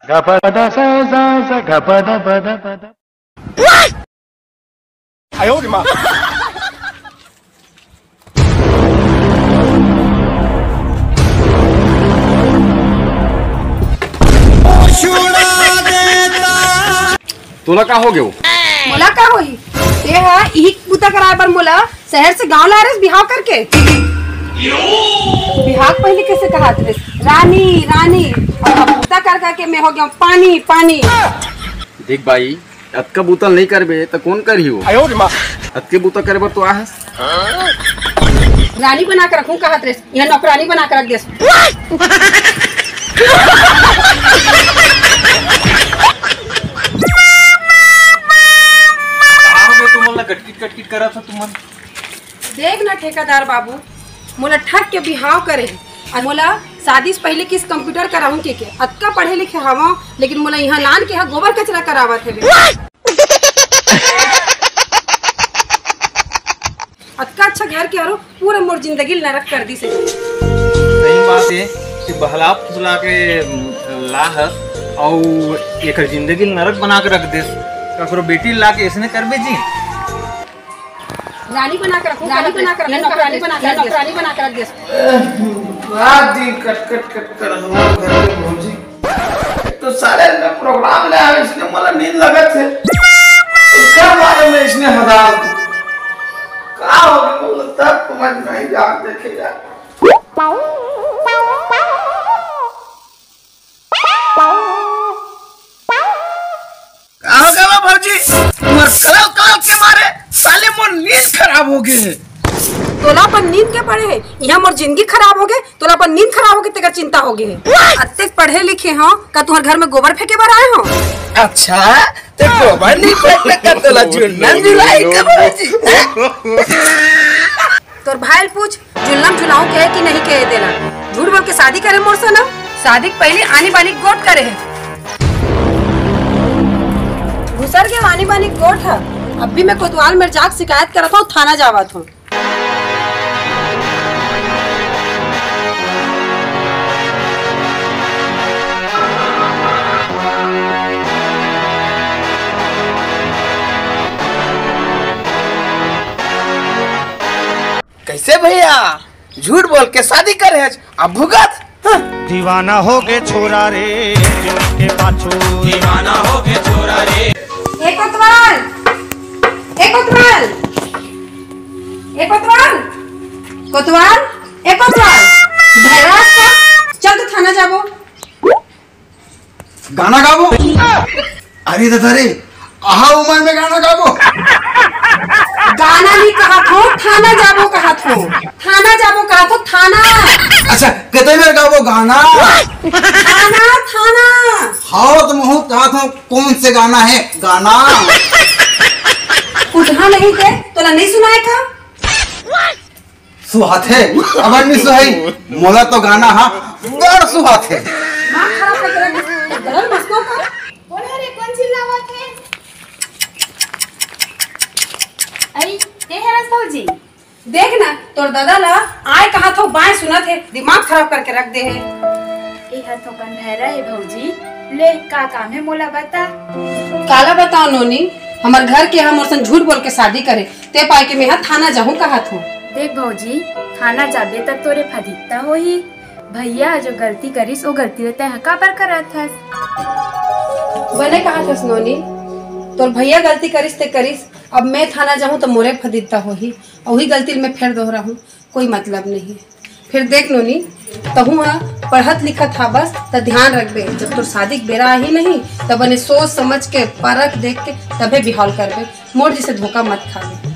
哎呦我的妈！ तुला का हो गयो? मोला का होई? ते हा इही पुता कराए पर मोला शहर से गांव ला रहे बिहाव करके। बिहाव पहले कैसे कहा थे? रानी रानी और पुता कर के मैं हो गया पानी पानी। देख भाई अतका बुतल नहीं करबे तो कौन करी हो? अतके बुता करबे तो आहस रानी बना कर रखूं कहा थे, यहाँ नौकरानी बना कर रख दे। कटकिट कटकिट करा था तुम। देख ना ठेकेदार बाबू, मोला ठग के बिहाव करे और मोला शादी से पहले किस कंप्यूटर कराऊं के अतका पढ़े लिखे हवा, लेकिन मोला यहाँ लान के गोबर कचरा करावा थे। अतका अच्छा घर के आरो पूरा मोर जिंदगी नरक कर दी से। सही बात है कि बहला फुसला के लाहस और एक जिंदगी नरक बना के रख दे। ककरो बेटी ला के इसने करबे जी। रानी बना कर रखूं, रानी बना कर नौकरानी बना कर नौकरानी बना कर रख दे। रात दिन कट कट कट कर हमारे घर में पहुंची तो सारे प्रोग्राम ले आए, इसने मला नींद लगत है। क्या मालूम में इसने हदाल का हो गया बोला तब समझ नहीं जा देखेगा। भौजी कल के मारे साले मोर नींद खराब हो गए। तोला पर नींद के पड़े है, यहाँ मोर जिंदगी खराब हो गए। तोला पर नींद खराब हो गई तेरा चिंता हो गई है। अत्ते पढ़े लिखे हो का तुम्हारे घर में गोबर फेंके बर आए हो? अच्छा तो गोबर नहीं फेंकने का तोला जुलम जुलाई का भौजी। तोर भाई पूछ जुलम जुलाऊ के कि नहीं के देला। झूठ बोल के शादी करे मोर से ना, शादी पहले आनी बानी गोट करे है। घुसर के आनी बानी गोट है। अब भी मैं कोतवाल में जाके शिकायत करता हूँ, थाना जावत हूँ। कैसे भैया झूठ बोल के शादी करे अब भुगत। दीवाना हो गए छोरा रे के पाछू, दीवाना हो गए छोरा रे। एक कोतवाल, एक कोतवाल, एक कोतवाल, कोतवाल, एक कोतवाल। भैरस का चल तो थाना जाबो। गाना गाबो? अरे दादा रे आहा उमर में गाना गाबो? गाना नहीं कहा थो, थाना जाबो कहा थो। थाना जाबो कहा थो, थाना। अच्छा कितने देर गाबो गाना? थाना थाना। हाँ तो मैं कहा था कौन से गाना है गाना? उठा नहीं थे तो नहीं सुनाए का? सुहात है अब नहीं सुहाई मोला तो गाना हाँ गड़ सुहात है। माँ खराब कर रहा गलत मस्को का। बोले रे कौन चिल्लावत है? अरे ते हरस भौजी देख ना तोर दादा ला आए कहा थो बाएं सुना थे, दिमाग खराब करके रख दे है। ए हथो कन भैरा है भौजी। ले का काम है मोला बता। काला बताओ नोनी, हमार घर के हम और झूठ बोल के शादी करे ते पाए के मैं थाना जाऊं कहा थो। देख भौजी थाना जाबे तक तोरे फदिकता होही। भैया जो गलती करिस वो गलती होता है का पर करत हस। बने कहा थस नोनी, तोर भैया गलती करिस ते करिस, अब मैं थाना जाऊं तो मोरे फदिकता होही। वही गलती मैं फिर दोहरा हूँ, कोई मतलब नहीं है। फिर देख नोनी तहु पढ़त लिखत था बस तो ध्यान रखबे। जब तो शादी बेरा ही नहीं तब सोच समझ के परख देख के तबे बिहाल करबे। मोर जिसे धोखा मत खाबे।